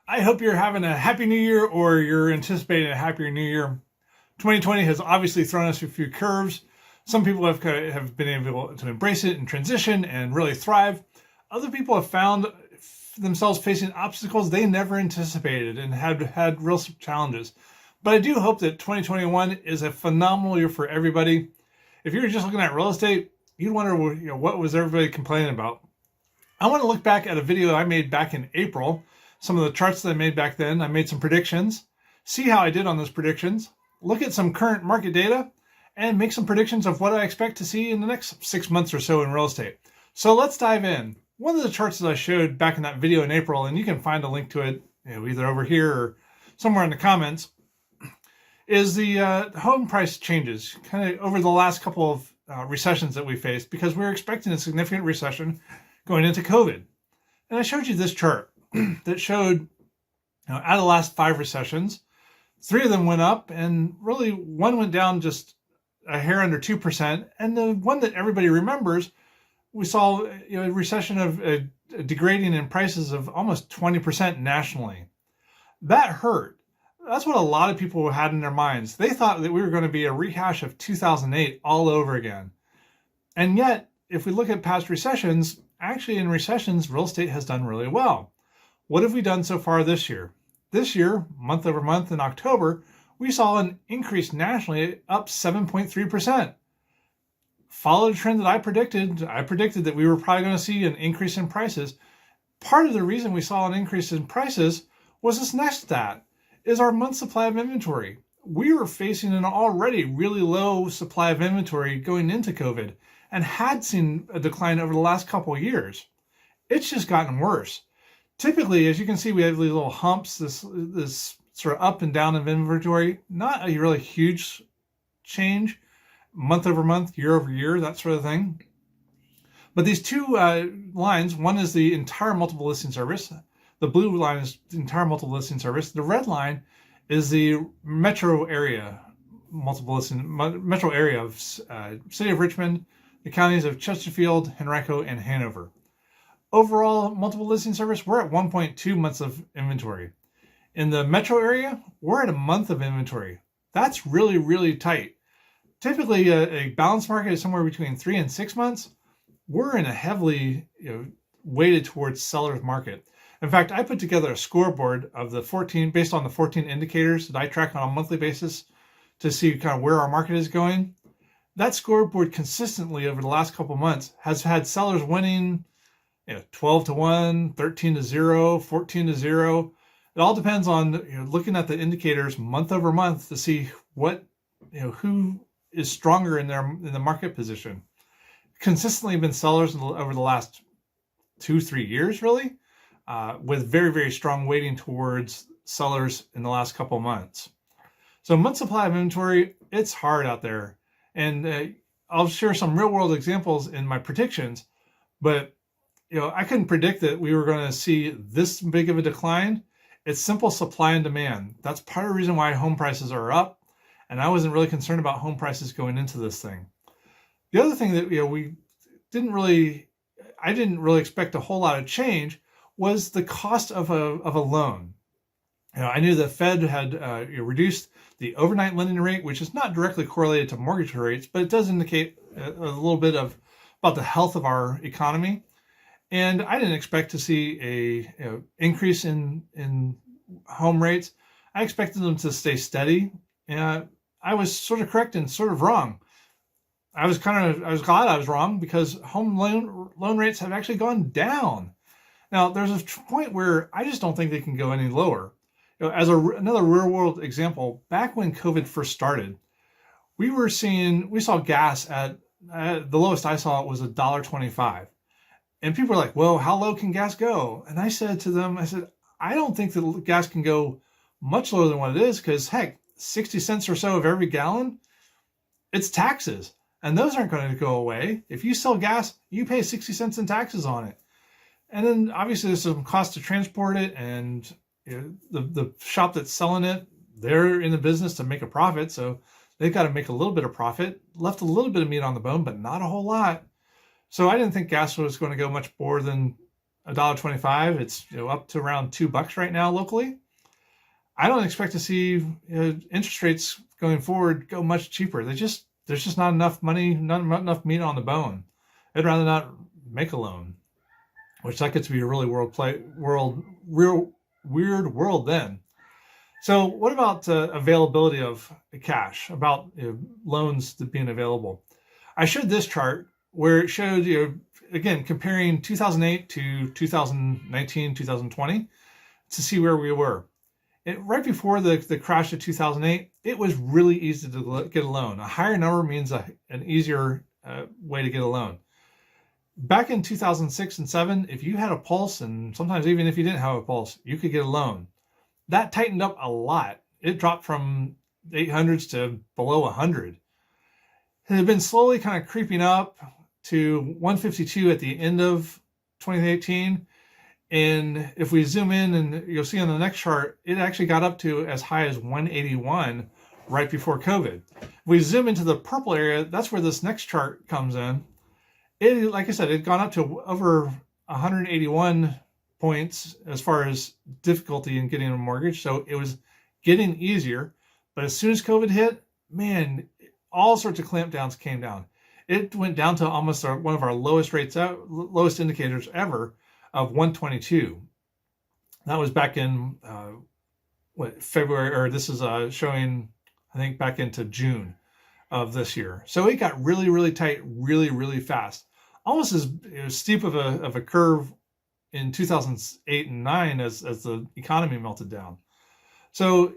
I hope you're having a happy new year or you're anticipating a happier new year. 2020 has obviously thrown us a few curves. Some people have been able to embrace it and transition and really thrive. Other people have found themselves facing obstacles they never anticipated and had real challenges. But I do hope that 2021 is a phenomenal year for everybody. If you're just looking at real estate, you'd wonder, what was everybody complaining about? I want to look back at a video I made back in April, some of the charts that I made back then. I made some predictions, see how I did on those predictions, look at some current market data, and make some predictions of what I expect to see in the next 6 months or so in real estate. So let's dive in. One of the charts that I showed back in that video in April, and you can find a link to it either over here or somewhere in the comments, is the home price changes kind of over the last couple of recessions that we faced, because we were expecting a significant recession going into COVID. And I showed you this chart that showed, out of the last 5 recessions, 3 of them went up, and really one went down just a hair under 2%. And the one that everybody remembers, we saw a recession of degrading in prices of almost 20% nationally. That hurt. That's what a lot of people had in their minds. They thought that we were going to be a rehash of 2008 all over again. And yet, if we look at past recessions, actually in recessions, real estate has done really well. What have we done so far this year? This year, month over month in October, we saw an increase nationally up 7.3%. Followed a trend that I predicted. I predicted that we were probably going to see an increase in prices. Part of the reason we saw an increase in prices was this next stat, is our month supply of inventory. We were facing an already really low supply of inventory going into COVID and had seen a decline over the last couple of years. It's just gotten worse. Typically, as you can see, we have these little humps, this sort of up and down of inventory, not a really huge change, month over month, year over year, that sort of thing. But these two lines, one is the entire multiple listing service. The blue line is the entire multiple listing service. The red line is the metro area metro area of City of Richmond, the counties of Chesterfield, Henrico, and Hanover. Overall multiple listing service, we're at 1.2 months of inventory. In the metro area, we're at a month of inventory. That's really, really tight. Typically, a balanced market is somewhere between 3 and 6 months. We're in a heavily weighted towards seller's market. In fact, I put together a scoreboard of the 14, based on the 14 indicators that I track on a monthly basis to see kind of where our market is going. That scoreboard consistently over the last couple months has had sellers winning 12 to 1, 13 to 0, 14 to 0. It all depends on looking at the indicators month over month to see what who is stronger in the market position. Consistently been sellers over the last 2-3 years, really, with very, very strong weighting towards sellers in the last couple months. So month supply of inventory, it's hard out there. And I'll share some real world examples in my predictions, but I couldn't predict that we were going to see this big of a decline. It's simple supply and demand. That's part of the reason why home prices are up. And I wasn't really concerned about home prices going into this thing. The other thing that I didn't really expect a whole lot of change was the cost of a loan. I knew the Fed had reduced the overnight lending rate, which is not directly correlated to mortgage rates, but it does indicate a little bit about the health of our economy. And I didn't expect to see a increase in home rates. I expected them to stay steady. And I was sort of correct and sort of wrong. I was glad I was wrong, because home loan rates have actually gone down. Now, there's a point where I just don't think they can go any lower. As another real world example, back when COVID first started, we saw gas at the lowest I saw it was $1.25. And people were like, well, how low can gas go? And I said to them, I don't think that gas can go much lower than what it is, because heck, 60 cents or so of every gallon, it's taxes. And those aren't going to go away. If you sell gas, you pay 60 cents in taxes on it. And then obviously there's some cost to transport it, and the shop that's selling it, they're in the business to make a profit. So they've got to make a little bit of profit, left a little bit of meat on the bone, but not a whole lot. So I didn't think gas was going to go much more than $1.25. It's up to around $2 right now locally. I don't expect to see interest rates going forward go much cheaper. There's just not enough money, not enough meat on the bone. I'd rather not make a loan, which that gets to be a really weird world then. So what about availability of cash, about loans being available? I showed this chart where it showed, again, comparing 2008 to 2019, 2020 to see where we were. Right before the crash of 2008, it was really easy to get a loan. A higher number means an easier way to get a loan. Back in 2006 and 7, if you had a pulse, and sometimes even if you didn't have a pulse, you could get a loan. That tightened up a lot. It dropped from 800s to below 100. It had been slowly kind of creeping up to 152 at the end of 2018. And if we zoom in, and you'll see on the next chart, it actually got up to as high as 181 right before COVID. If we zoom into the purple area, that's where this next chart comes in. It, like I said, it had gone up to over 181 points as far as difficulty in getting a mortgage. So it was getting easier. But as soon as COVID hit, man, all sorts of clampdowns came down. It went down to almost one of our lowest rates, lowest indicators ever, of 122. That was back in February, or this is showing, I think, back into June of this year. So it got really, really tight, really, really fast. Almost as steep of a curve in 2008 and 9 as the economy melted down. So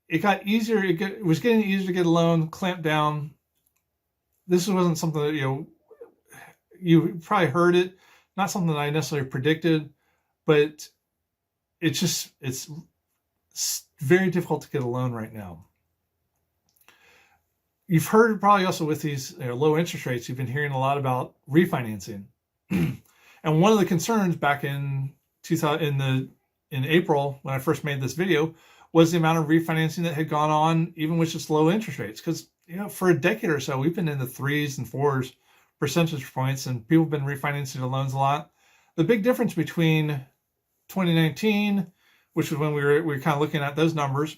it got easier. It was getting easier to get a loan, clamp down. This wasn't something that, you probably heard it. Not something that I necessarily predicted, but it's very difficult to get a loan right now. You've heard probably also with these low interest rates, you've been hearing a lot about refinancing. And one of the concerns back in April, when I first made this video, was the amount of refinancing that had gone on, even with just low interest rates. Because for a decade or so, we've been in the 3s and 4s percentage points, and people have been refinancing their loans a lot. The big difference between 2019, which was when we were kind of looking at those numbers,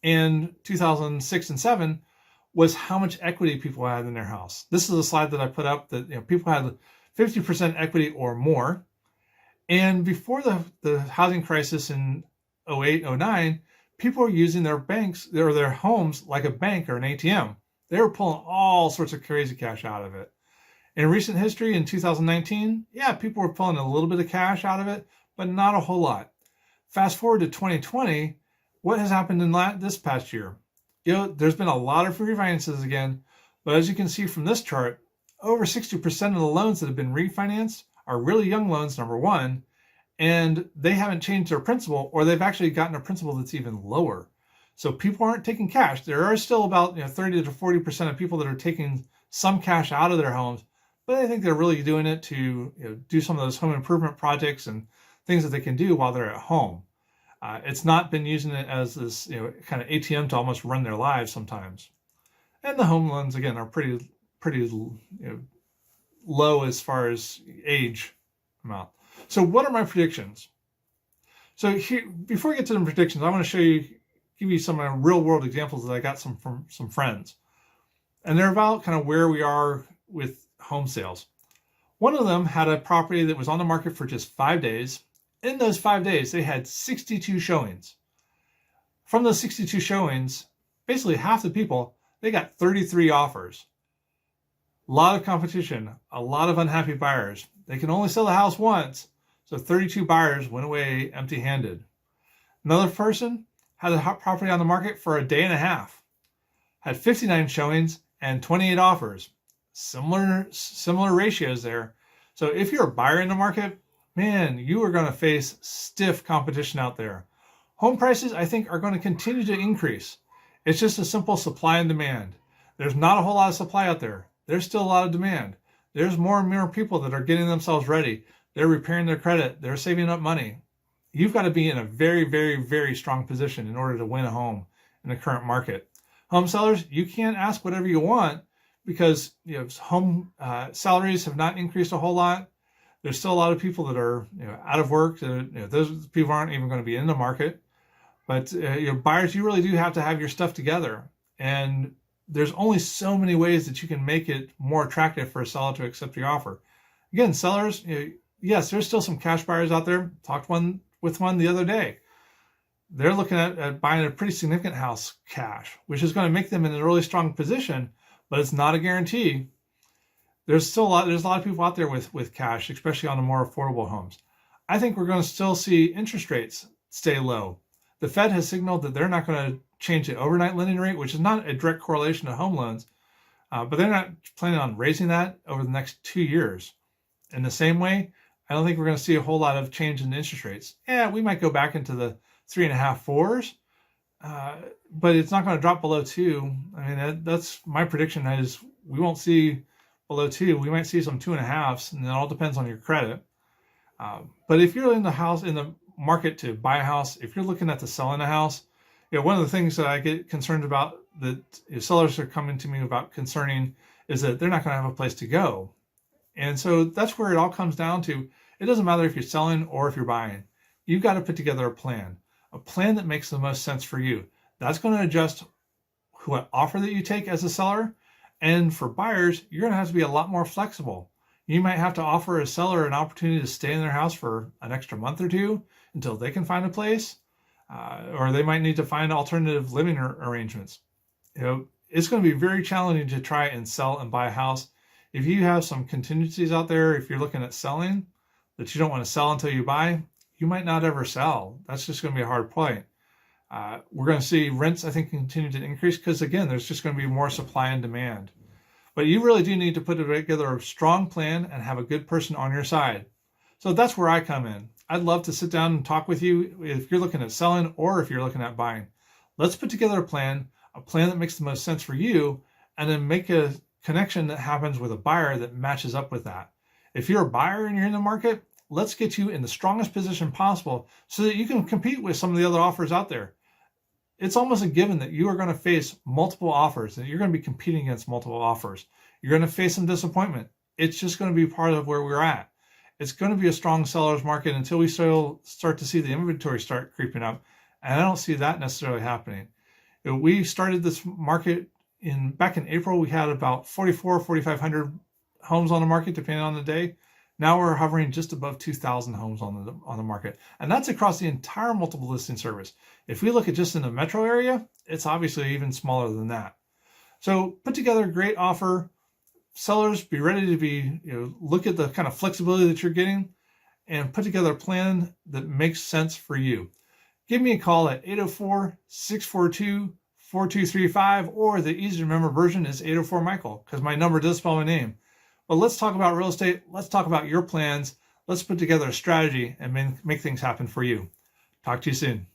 and 2006 and 7, was how much equity people had in their house. This is a slide that I put up that people had 50% equity or more. And before the housing crisis in 08, 09, people were using their banks or their homes like a bank or an ATM. They were pulling all sorts of crazy cash out of it. In recent history, in 2019, yeah, people were pulling a little bit of cash out of it, but not a whole lot. Fast forward to 2020, what has happened in this past year? There's been a lot of refinances again, but as you can see from this chart, over 60% of the loans that have been refinanced are really young loans, number one, and they haven't changed their principal, or they've actually gotten a principal that's even lower. So people aren't taking cash. There are still about 30 to 40% of people that are taking some cash out of their homes, but I think they're really doing it to do some of those home improvement projects and things that they can do while they're at home. It's not been using it as this kind of ATM to almost run their lives sometimes. And the home loans again are pretty low as far as age amount. So what are my predictions? So here, before we get to the predictions, I want to give you some real world examples that I got from some friends, and they're about kind of where we are with home sales. One of them had a property that was on the market for just 5 days. In those 5 days, they had 62 showings. From those 62 showings, basically half the people, they got 33 offers. A lot of competition, a lot of unhappy buyers. They can only sell the house once, so 32 buyers went away empty-handed. Another person had the property on the market for a day and a half, had 59 showings and 28 offers. Similar ratios there. So if you're a buyer in the market, man, you are going to face stiff competition out there. Home prices, I think, are going to continue to increase. It's just a simple supply and demand. There's not a whole lot of supply out there. There's still a lot of demand. There's more and more people that are getting themselves ready. They're repairing their credit. They're saving up money. You've got to be in a very, very, very strong position in order to win a home in the current market. Home sellers, you can't ask whatever you want because home salaries have not increased a whole lot. There's still a lot of people that are out of work. Those people aren't even going to be in the market. But buyers, you really do have to have your stuff together. And there's only so many ways that you can make it more attractive for a seller to accept your offer. Again, sellers, yes, there's still some cash buyers out there. Talked with one the other day. They're looking at buying a pretty significant house cash, which is going to make them in a really strong position, but it's not a guarantee. There's a lot of people out there with cash, especially on the more affordable homes. I think we're going to still see interest rates stay low. The Fed has signaled that they're not going to change the overnight lending rate, which is not a direct correlation to home loans, but they're not planning on raising that over the next 2 years. In the same way, I don't think we're going to see a whole lot of change in interest rates. Yeah, we might go back into the 3.5, 4s, but it's not going to drop below 2. I mean, that's my prediction is we won't see below 2. We might see some 2.5s, and it all depends on your credit. But if you're in the market to buy a house, if you're looking at selling a house, one of the things that I get concerned about that sellers are coming to me about concerning is that they're not going to have a place to go. And so that's where it all comes down to. It doesn't matter if you're selling or if you're buying. You've got to put together a plan that makes the most sense for you. That's going to adjust what offer that you take as a seller. And for buyers, you're going to have to be a lot more flexible. You might have to offer a seller an opportunity to stay in their house for an extra month or two until they can find a place, or they might need to find alternative living arrangements. It's going to be very challenging to try and sell and buy a house. If you have some contingencies out there, if you're looking at selling that you don't want to sell until you buy, you might not ever sell. That's just going to be a hard point. We're going to see rents, I think, continue to increase because, again, there's just going to be more supply and demand. But you really do need to put together a strong plan and have a good person on your side. So that's where I come in. I'd love to sit down and talk with you if you're looking at selling or if you're looking at buying. Let's put together a plan that makes the most sense for you, and then make a connection that happens with a buyer that matches up with that. If you're a buyer and you're in the market, let's get you in the strongest position possible so that you can compete with some of the other offers out there. It's almost a given that you are going to face multiple offers, that you're going to be competing against multiple offers. You're going to face some disappointment. It's just going to be part of where we're at. It's going to be a strong seller's market until we start to see the inventory start creeping up. And I don't see that necessarily happening. We started this market back in April. We had about 4,500 homes on the market, depending on the day. Now we're hovering just above 2,000 homes on the market. And that's across the entire multiple listing service. If we look at just in the metro area, it's obviously even smaller than that. So put together a great offer. Sellers, be ready to look at the kind of flexibility that you're getting and put together a plan that makes sense for you. Give me a call at 804-642-4235, or the easy to remember version is 804-MICHAEL, because my number does spell my name. But let's talk about real estate. Let's talk about your plans. Let's put together a strategy and make things happen for you. Talk to you soon.